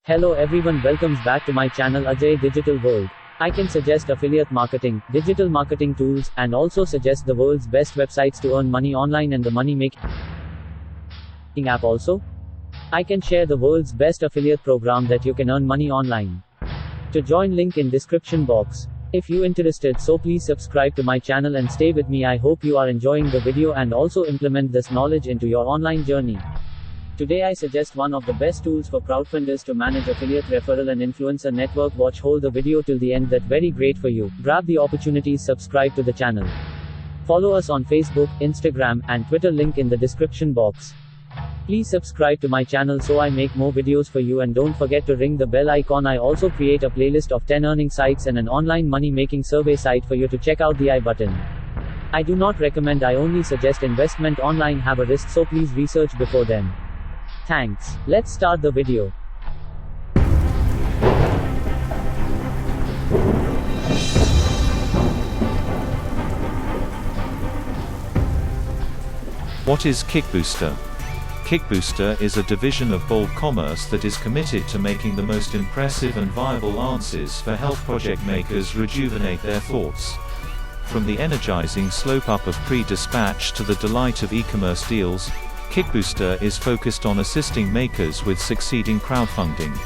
Hello everyone, welcomes back to my channel Ajay Digital World. I can suggest affiliate marketing, digital marketing tools, and also suggest the world's best websites to earn money online and the money making app also. I can share the world's best affiliate program that you can earn money online. To join, link in description box. If you interested, so please subscribe to my channel and stay with me. I hope you are enjoying the video and also implement this knowledge into your online journey. Today I suggest one of the best tools for crowdfunders to manage affiliate referral and influencer network. Hold the video till the end, that very great for you. Grab the opportunities, subscribe to the channel. Follow us on Facebook, Instagram, and Twitter, link in the description box. Please subscribe to my channel so I make more videos for you, and don't forget to ring the bell icon. I also create a playlist of 10 earning sites and an online money making survey site for you to check out. The I button. I do not recommend, I only suggest investment online have a risk, so please research before then. Thanks. Let's start the video. What is Kickbooster? Kickbooster is a division of Bold Commerce that is committed to making the most impressive and viable answers for help project makers rejuvenate their thoughts. From the energizing slope up of pre-dispatch to the delight of e-commerce deals, Kickbooster is focused on assisting makers with succeeding crowdfunding.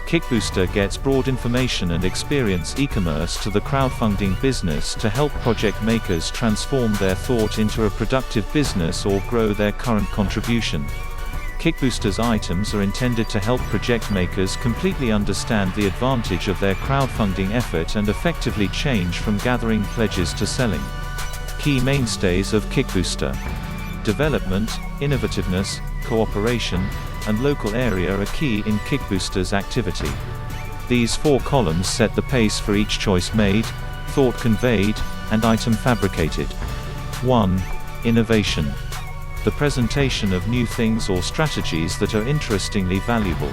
Kickbooster gets broad information and experience e-commerce to the crowdfunding business to help project makers transform their thought into a productive business or grow their current contribution. Kickbooster's items are intended to help project makers completely understand the advantage of their crowdfunding effort and effectively change from gathering pledges to selling. Key mainstays of Kickbooster: development, innovativeness, cooperation, and local area are key in Kickbooster's activity. These 4 columns set the pace for each choice made, thought conveyed, and item fabricated. 1. Innovation. The presentation of new things or strategies that are interestingly valuable.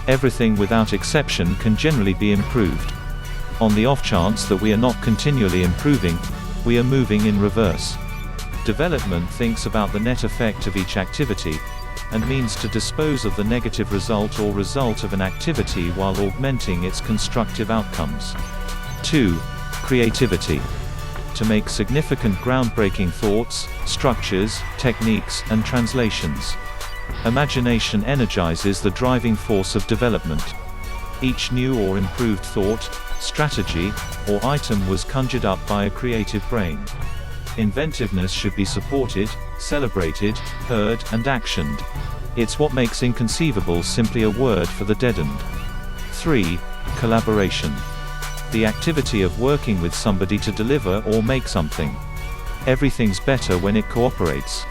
Everything without exception can generally be improved. On the off chance that we are not continually improving, we are moving in reverse. Development thinks about the net effect of each activity, and means to dispose of the negative result or result of an activity while augmenting its constructive outcomes. 2. Creativity. To make significant groundbreaking thoughts, structures, techniques, and translations. Imagination energizes the driving force of development. Each new or improved thought, strategy, or item was conjured up by a creative brain. Inventiveness should be supported, celebrated, heard, and actioned. It's what makes inconceivable simply a word for the deadened. 3. Collaboration. The activity of working with somebody to deliver or make something. Everything's better when it cooperates.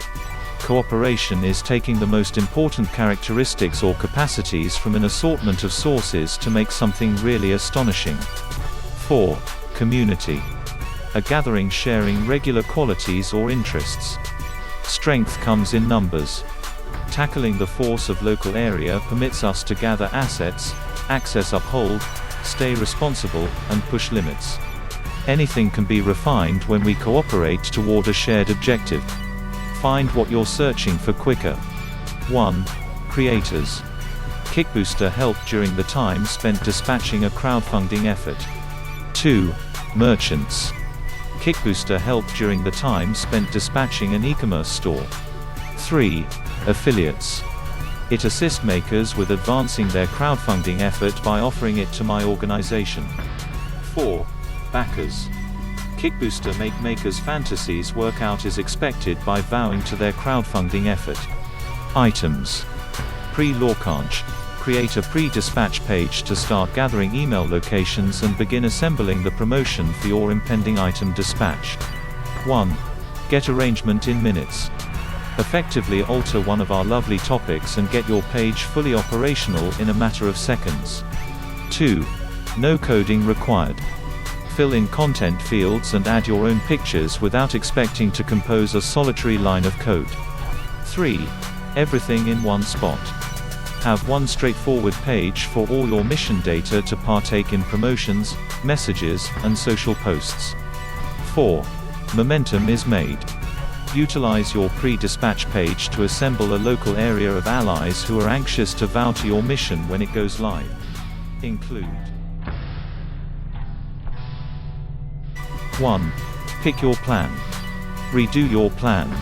Cooperation is taking the most important characteristics or capacities from an assortment of sources to make something really astonishing. 4. Community. A gathering sharing regular qualities or interests. Strength comes in numbers. Tackling the force of local area permits us to gather assets, access, uphold, stay responsible, and push limits. Anything can be refined when we cooperate toward a shared objective. Find what you're searching for quicker. 1. Creators. Kickbooster helped during the time spent dispatching a crowdfunding effort. 2. Merchants. Kickbooster helped during the time spent dispatching an e-commerce store. 3. Affiliates. It assists makers with advancing their crowdfunding effort by offering it to my organization. 4. Backers. Kickbooster make makers' fantasies work out as expected by vowing to their crowdfunding effort. Items. Pre-launch. Create a pre-dispatch page to start gathering email locations and begin assembling the promotion for your impending item dispatch. 1. Get arrangement in minutes. Effectively alter one of our lovely topics and get your page fully operational in a matter of seconds. 2. No coding required. Fill in content fields and add your own pictures without expecting to compose a solitary line of code. 3. Everything in one spot. Have one straightforward page for all your mission data to partake in promotions, messages, and social posts. 4. Momentum is made. Utilize your pre-dispatch page to assemble a local area of allies who are anxious to vow to your mission when it goes live. Include 1. Pick your plan. Redo your plan.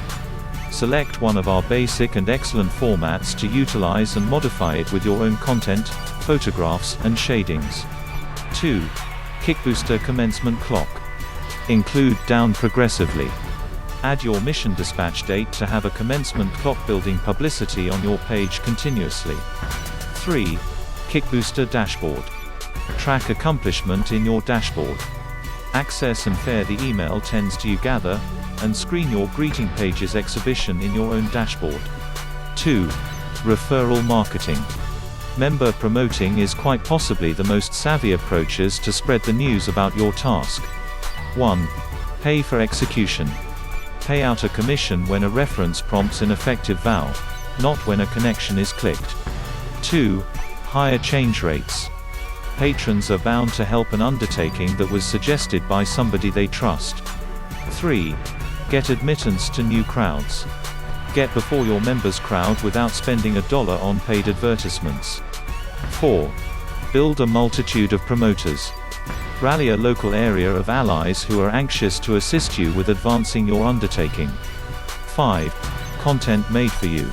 Select one of our basic and excellent formats to utilize and modify it with your own content, photographs, and shadings. 2. Kickbooster commencement clock. Include down progressively. Add your mission dispatch date to have a commencement clock building publicity on your page continuously. 3. Kickbooster dashboard. Track accomplishment in your dashboard. Access and fare the email tends to you gather, and screen your greeting pages exhibition in your own dashboard. 2. Referral marketing. Member promoting is quite possibly the most savvy approaches to spread the news about your task. 1. Pay for execution. Pay out a commission when a reference prompts an effective vow, not when a connection is clicked. 2. Higher change rates. Patrons are bound to help an undertaking that was suggested by somebody they trust. 3. Get admittance to new crowds. Get before your members' crowd without spending $1 on paid advertisements. 4. Build a multitude of promoters. Rally a local area of allies who are anxious to assist you with advancing your undertaking. 5. Content made for you.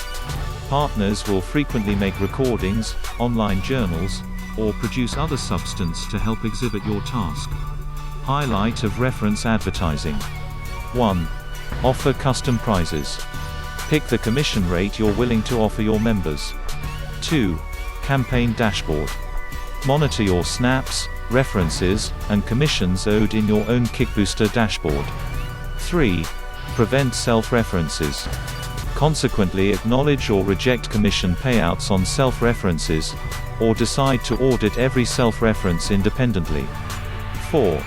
Partners will frequently make recordings, online journals, or produce other substance to help exhibit your task. Highlight of reference advertising. 1. Offer custom prizes. Pick the commission rate you're willing to offer your members. 2. Campaign dashboard. Monitor your snaps, references, and commissions owed in your own Kickbooster dashboard. 3. Prevent self-references. Consequently acknowledge or reject commission payouts on self-references, or decide to audit every self-reference independently. 4.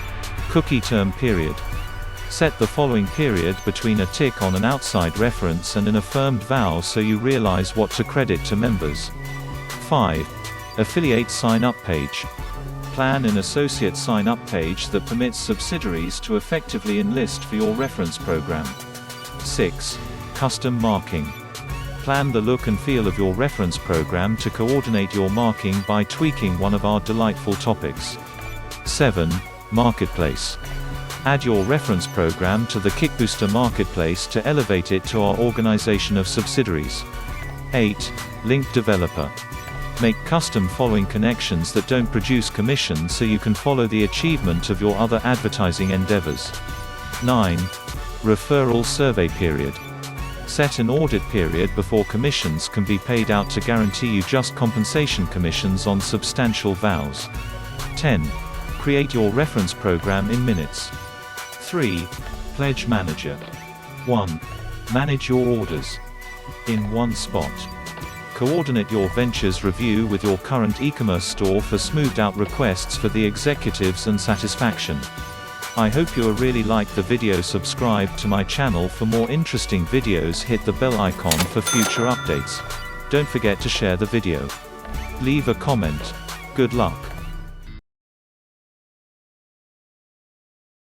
Cookie term period. Set the following period between a tick on an outside reference and an affirmed vow so you realize what to credit to members. 5. Affiliate sign-up page. Plan an associate sign-up page that permits subsidiaries to effectively enlist for your reference program. 6. Custom marking. Plan the look and feel of your reference program to coordinate your marking by tweaking one of our delightful topics. 7. Marketplace. Add your reference program to the Kickbooster Marketplace to elevate it to our organization of subsidiaries. 8. Link developer. Make custom following connections that don't produce commission so you can follow the achievement of your other advertising endeavors. 9. Referral survey period. Set an audit period before commissions can be paid out to guarantee you just compensation commissions on substantial vows. 10. Create your reference program in minutes. 3. Pledge manager. 1. Manage your orders in one spot. Coordinate your ventures review with your current e-commerce store for smoothed out requests for the executives and satisfaction. I hope you really liked the video. Subscribe to my channel for more interesting videos. Hit the bell icon for future updates. Don't forget to share the video. Leave a comment. Good luck.